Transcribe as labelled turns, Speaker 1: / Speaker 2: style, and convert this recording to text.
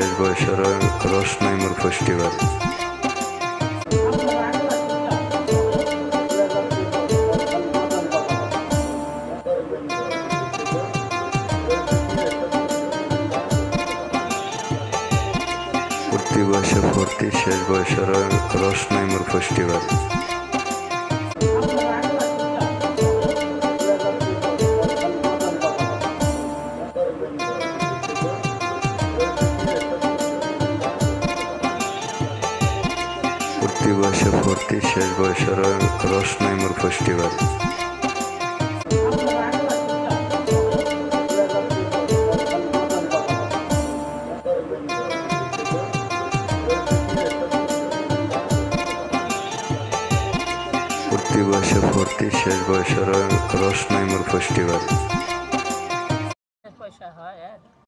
Speaker 1: শেষ বয়সের রসনাইমুর ফেস্টিভ্যাল। প্রতি বয়সে ভর্তি শেষ বয়সের রসনাইমুর ফেস্টিভ্যাল। প্রতি বয়সে ভর্তি শেষ বয়সের রসনাইমুর ফেস্টিভ্যাল। প্রতি বয়সে ভর্তি শেষ বয়সের রসনাইমুর ফেস্টিভ্যাল।